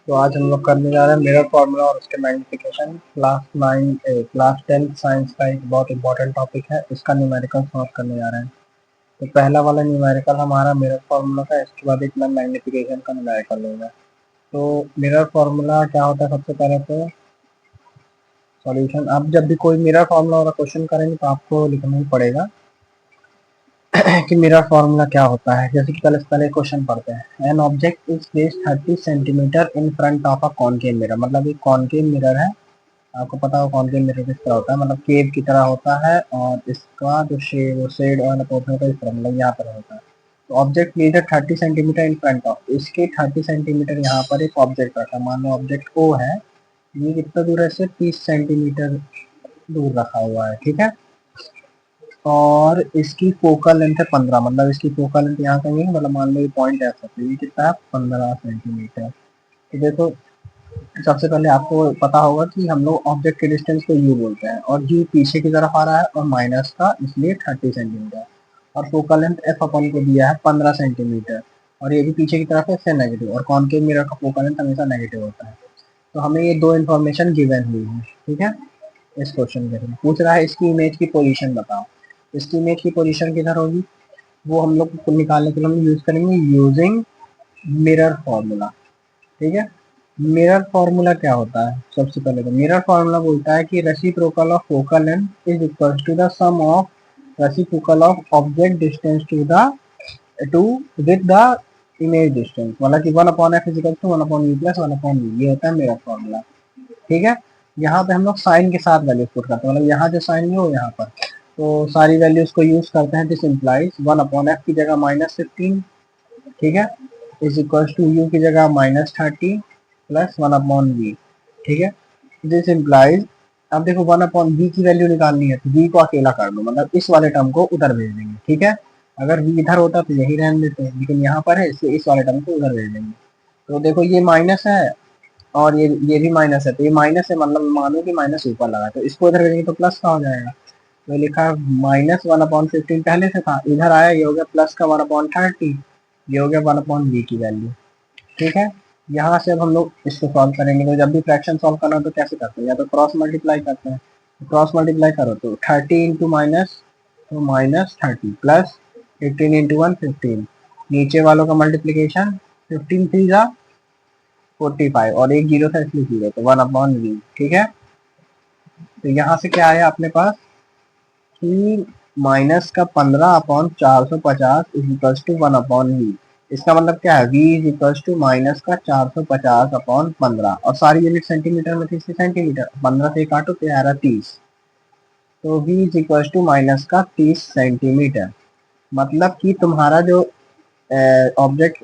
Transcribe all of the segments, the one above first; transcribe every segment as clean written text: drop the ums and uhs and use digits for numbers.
तो आज हम लोग करने जा रहे हैं मिरर फॉर्मूला और उसके मैग्निफिकेशन। क्लास 10 साइंस का एक बहुत इंपॉर्टेंट टॉपिक है, इसका न्यूमेरिकल सॉल्व करने जा रहे हैं। तो पहला वाला न्यूमेरिकल हमारा मिरर फॉर्मूला का, इसके बाद एक मैं मैग्निफिकेशन का न्यूमेरिकल लूंगा। तो मिरर फॉर्मूला क्या होता है, सबसे पहले तो सॉल्यूशन। आप जब भी कोई मिरर फॉर्मूला वाला क्वेश्चन करेंगे तो आपको लिखना ही पड़ेगा कि मिरर फॉर्मूला क्या होता है। जैसे कि पहले क्वेश्चन पढ़ते हैं। An object is placed 30 centimetre in front of a concave mirror. मतलब एक कॉनकेव मिरर है, आपको पता हो कॉनकेव मिरर किस तरह होता है, मतलब केव की तरह होता है। और इसका जो शेड वाला पोर्शन होता है इस तरह, मतलब यहाँ पर होता है। तो object placed 30 centimetre in front of, इसके 30 सेंटीमीटर यहाँ पर एक ऑब्जेक्ट रखा है। मान लो ऑब्जेक्ट ओ है, ये कितना दूर है, इससे 30 सेंटीमीटर दूर रखा हुआ है, ठीक है। और इसकी फोकल लेंथ है 15, मतलब इसकी फोकल लेंथ यहाँ कहीं है, मतलब मान लो ये पॉइंट ऐसा, तो ये कितना है 15 सेंटीमीटर। तो देखो, सबसे पहले आपको पता होगा कि हम लोग ऑब्जेक्ट के डिस्टेंस को यू बोलते हैं, और यू पीछे की तरफ आ रहा है और माइनस का, इसलिए 30 सेंटीमीटर। और फोकल लेंथ एफ अपन को दिया है 15 सेंटीमीटर, और ये भी पीछे की तरफ है, इससे नेगेटिव। और कॉनकेव मिरर का फोकल लेंथ हमेशा नेगेटिव होता है। तो हमें ये दो इन्फॉर्मेशन गिवन हुई है, ठीक है। इस क्वेश्चन के लिए पूछ रहा है इसकी इमेज की पोजीशन बताओ। इसकी इमेज की पोजीशन किधर होगी, वो हम लोग को निकालने के लिए हम यूज करेंगे यूजिंग मिरर फॉर्मूला, ठीक है। मिरर फॉर्मूला क्या होता है, सबसे पहले तो मिरर फॉर्मूला बोलता है कि reciprocal of focal length is equal to the sum of reciprocal of object distance to with the image distance, मतलब कि 1/f is equal to 1/u plus 1/v। ये होता है मिरर फॉर्मूला, ठीक है। यहाँ पे हम लोग साइन के साथ वैल्यूज पुट करते हैं, मतलब यहाँ जो साइन है वो यहाँ पर, तो सारी वैल्यूज को यूज करते हैं। दिस इम्प्लाइज 1/f की जगह -15, ठीक है, इज इक्वल टू यू की जगह -30 प्लस 1/v, ठीक है। दिस इम्प्लाइज, अब देखो 1/v की वैल्यू निकालनी है तो v को अकेला कर दो, मतलब इस वाले टर्म को उधर भेज देंगे, ठीक है। अगर v इधर होता तो यही रहने देते हैं, लेकिन यहाँ पर है इसलिए इस वाले टर्म को उधर भेज देंगे। तो देखो ये माइनस है और ये भी माइनस है, तो ये माइनस है, मतलब मानो कि माइनस ऊपर लगा, तो इसको इधर भेजेंगे तो प्लस का हो जाएगा। तो लिखा -1/15 पहले से था, इधर आया, ये हो गया प्लस का 1/30, ये हो गया 1/v की वैल्यू, ठीक है। यहाँ से अब हम लोग इसको सॉल्व करेंगे। तो जब भी फ्रैक्शन सॉल्व करना हो तो कैसे करते हैं, या तो क्रॉस मल्टीप्लाई करते हैं। तो क्रॉस मल्टीप्लाई करो तो 30 इंटू माइनस, तो -30 प्लस 15 इंटू 1 15, नीचे वालों का मल्टीप्लीकेशन, 15 3 जा 45, और एक जीरो था इसलिए जीरो, तो 1/v, ठीक है। तो यहाँ से क्या आया अपने पास कि माइनस का 15/450 इज इक्वल टू 1/v। इसका मतलब क्या है, v is equal to minus का 450/15, और सारी यूनिट सेंटीमीटर में थी, इसलिए सेंटीमीटर, 15 से काटो तो आ रहा 30, तो v is equal to minus का 30 सेंटीमीटर। मतलब कि तुम्हारा जो ऑब्जेक्ट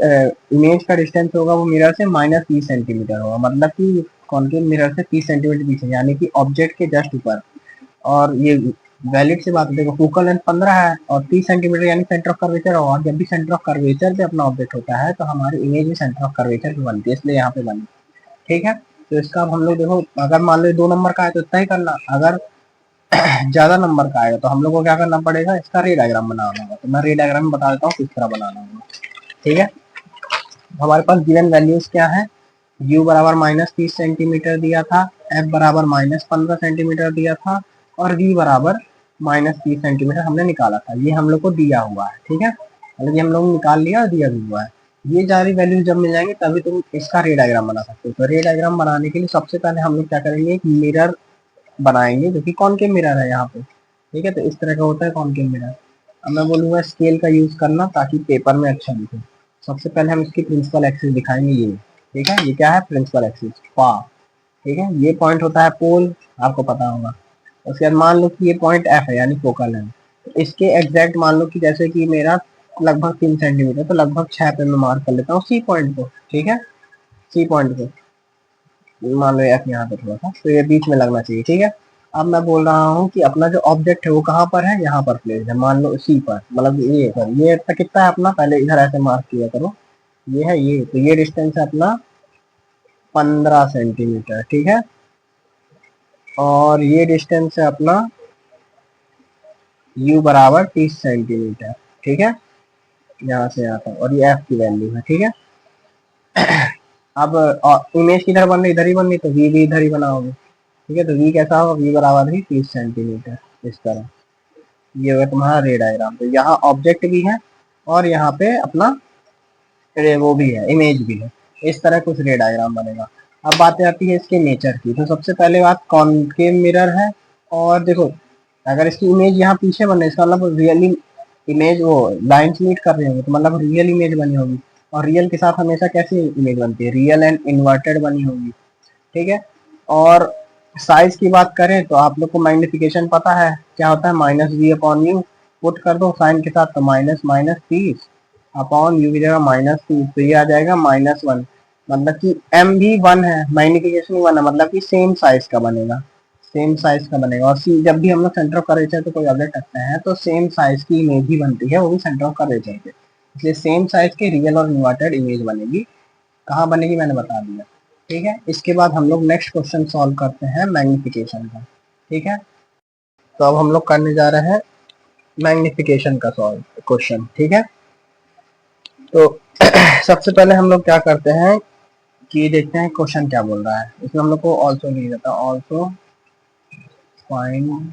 इमेज का डिस्टेंस होगा वो मिरर से -30 सेंटीमीटर होगा, मतलब कि कॉनकेव मिरर से 30 सेंटीमीटर पीछे, यानी कि ऑब्जेक्ट के जस्ट ऊपर। और ये वैलिड से बात है, देखो फोकल लेंथ 15 है और 30 सेंटीमीटर यानी सेंटर ऑफ कर्वेचर होगा। जब भी सेंटर ऑफ कर्वेचर पे अपना ऑब्जेक्ट होता है तो हमारी इमेज भी सेंटर ऑफ कर्वेचर पे बनती है, इसलिए यहाँ पे बनी, ठीक है। तो इसका अब हम लोग देखो, अगर मान लो 2 नंबर का है तो इतना ही करना, अगर ज्यादा नंबर का आएगा तो हम लोग को क्या करना पड़ेगा, इसका रे डायग्राम बनाना होगा। तो मैं रे डायग्राम बता देता हूँ किस तरह बनाना होगा, ठीक है। हमारे पास गिवन वैल्यूज क्या है, u बराबर -30 सेंटीमीटर दिया था, f बराबर -15 सेंटीमीटर दिया था, और v बराबर -30 सेंटीमीटर हमने निकाला था। ये हम लोग को दिया हुआ है, ठीक है, मतलब ये हम लोग निकाल लिया और दिया भी हुआ है। ये सारी वैल्यूज जब मिल जाएंगे तभी तुम इसका रे डायग्राम बना सकते हो। तो रे डायग्राम बनाने के लिए सबसे पहले हम लोग क्या करेंगे, एक मिरर बनाएंगे जो कि कॉनकेव मिरर है यहाँ पे, ठीक है। तो इस तरह का होता है कॉनकेव मिरर। अब मैं बोलूँगा स्केल का यूज करना ताकि पेपर में अच्छा दिखे। सबसे पहले हम इसकी प्रिंसिपल एक्सिस दिखाएंगे, ये ठीक है, ये क्या है प्रिंसिपल एक्सिस पा, ठीक है। ये पॉइंट होता है पोल, आपको पता होगा। उसके बाद मान लो कि ये पॉइंट एफ है यानी फोकल है, तो इसके एग्जैक्ट मान लो कि जैसे कि मेरा लगभग 3 सेंटीमीटर, तो लगभग 6 पे मैं मार्क कर लेता हूँ सी पॉइंट को, ठीक है। सी पॉइंट को मान लो एफ यहाँ पे थोड़ा सा, तो ये बीच में लगना चाहिए, ठीक है। अब मैं बोल रहा हूँ कि अपना जो ऑब्जेक्ट है वो कहाँ पर है, यहाँ पर प्लेस है, मान लो सी पर, मतलब ये पर, ये तक कितना है अपना, पहले इधर ऐसे मार्क किया करो, ये है ये, तो ये डिस्टेंस है अपना 15 सेंटीमीटर, ठीक है। और ये डिस्टेंस है अपना u बराबर 30 सेंटीमीटर, ठीक है, यहाँ से यहाँ तक, और ये f की वैल्यू है, ठीक है। अब इमेज किधर बन रही, इधर ही बन रही, तो वी भी इधर ही बनाओगे। ठीक है, तो वी कैसा होगा, वी बराबर ही 30 सेंटीमीटर, इस तरह। ये होगा तुम्हारा रे डायग्राम। तो यहाँ ऑब्जेक्ट भी है और यहाँ पे अपना वो भी है, इमेज भी है। इस तरह कुछ रे डायग्राम बनेगा। अब बात आती है इसके नेचर की। तो सबसे पहले बात, कॉनकेव मिरर है और देखो अगर इसकी इमेज यहाँ पीछे बन रही है, इसका मतलब रियली इमेज वो लाइंस मीट कर रहे होंगे, तो मतलब रियल इमेज बनी होगी। और रियल के साथ हमेशा कैसी इमेज बनती है, रियल एंड इन्वर्टेड बनी होगी। ठीक है। और साइज की बात करें तो आप लोग को मैग्निफिकेशन पता है क्या होता है, -v/u। पुट कर दो साइन के साथ, तो -30 अपॉन यू की जगह -30, तो ये आ जाएगा -1। मतलब कि m भी 1 है, मैग्निफिकेशन 1 है, मतलब कि सेम साइज का बनेगा, सेम साइज का बनेगा। और जब भी हम लोग सेंटर ऑफ कर्वेचर पे कोई ऑब्जेक्ट रखते हैं तो सेम साइज की इमेज ही बनती है, वो भी सेंटर ऑफ कर्वेचर पे। इसलिए सेम साइज के रियल और इन्वर्टेड इमेज बनेगी। कहाँ बनेगी मैंने बता दिया। ठीक है, इसके बाद हम लोग नेक्स्ट क्वेश्चन सॉल्व करते हैं मैग्निफिकेशन का। ठीक है, तो अब हम लोग करने जा रहे हैं मैग्निफिकेशन का सॉल्व क्वेश्चन। ठीक है, तो सबसे पहले हम लोग क्या करते हैं कि देखते हैं क्वेश्चन क्या बोल रहा है। इसमें हम लोग को ऑल्सो लिख देता है, ऑल्सो फाइंड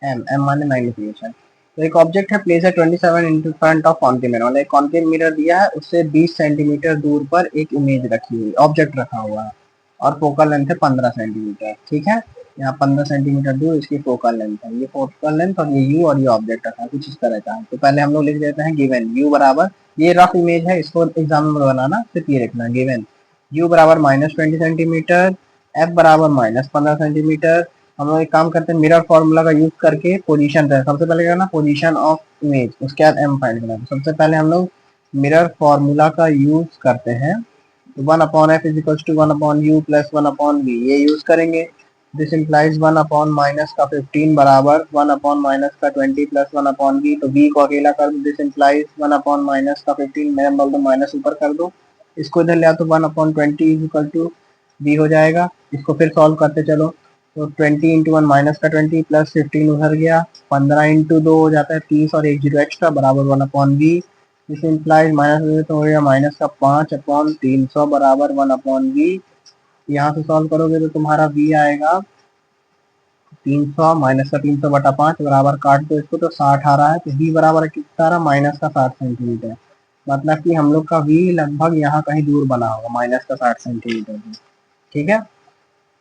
एम माने मैग्निफिकेशन। तो एक ऑब्जेक्ट है, प्लेस है 27 into front of concave mirror, मतलब एक कॉनकेव मिरर दिया है, उससे 20 सेंटीमीटर दूर पर एक इमेज रखी हुई, ऑब्जेक्ट रखा हुआ है और फोकल लेंथ है 15 सेंटीमीटर। ठीक है, यहाँ 15 सेंटीमीटर दूर इसकी फोकल लेंथ है, ये फोकल लेंथ और ये यू और ये ऑब्जेक्ट रखा है कुछ इस तरह का है। तो पहले हम लोग लिख देते हैं गिवन यू बराबर, ये रफ इमेज है, इसको एग्जाम में बनाना सिर्फ ये लिखना, गिवन यू बराबर -20 सेंटीमीटर, एफ बराबर -15 सेंटीमीटर। हम लोग एक काम करते हैं, मिरर फॉर्मूला का यूज करके पोजीशन है सबसे पहले करना, पोजीशन ऑफ इमेज, उसके बाद एम फाइंड करना। सबसे पहले हम लोग मिरर फॉर्मूला का यूज करते हैं, 1/f is equal to 1/u plus 1/v, ये यूज करेंगे। दिस इम्प्लाइज 1/ माइनस का 15 बराबर 1/ माइनस का 20 प्लस 1/v, तो v को अकेला कर दो, दिस इम्प्लाइज 1/ माइनस का 15, मैं बोल दो माइनस ऊपर कर दो, इसको इधर ले आओ तो 1/20 इज इक्वल टू v हो जाएगा। इसको फिर सॉल्व करते चलो, तो 20 इंटू 1 माइनस का 20 प्लस 15 उधर गया, 15 इंटू 2 हो जाता है 30 और एक जीरो एक्स्ट्रा बराबर 1/v। इस इम्प्लाइज माइनस तो हो गया माइनस का 5/300 बराबर 1/v। यहाँ से सॉल्व करोगे तो तुम्हारा v आएगा 300 माइनस का 300/5 बराबर काट दो इसको तो 60 आ रहा है, तो v बराबर कितना आ रहा है, -60 सेंटीमीटर। मतलब कि हम लोग का v लगभग यहाँ कहीं दूर बना होगा, -60 सेंटीमीटर। ठीक है,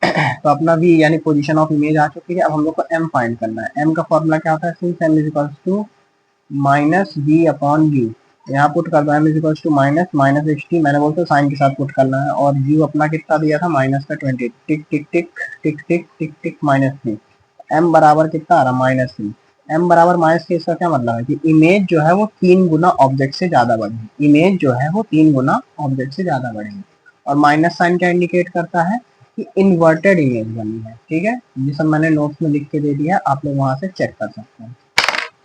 तो अपना v यानी पोजीशन ऑफ इमेज आ चुकी है। अब हम लोग को m फाइंड करना है। m का फॉर्मूला क्या होता है, since m is equals to -v/u, यहाँ पुट कर दो, m इज इक्वल्स टू -60, मैंने बोलते साइन के साथ पुट करना है, और u अपना कितना दिया था -20, टिक टिक टिक टिक टिक टिक टिक -3, m बराबर कितना आ रहा है -3। m बराबर -3, इसका क्या मतलब है कि इमेज जो है वो 3 गुना ऑब्जेक्ट से ज्यादा बढ़ेगी, इमेज जो है वो 3 गुना ऑब्जेक्ट से ज्यादा बढ़ेगी। और माइनस साइन क्या इंडिकेट करता है कि इन्वर्टेड इमेज बनी है। ठीक है, ये सब मैंने नोट्स में लिख के दे दिया, आप लोग वहां से चेक कर सकते हैं।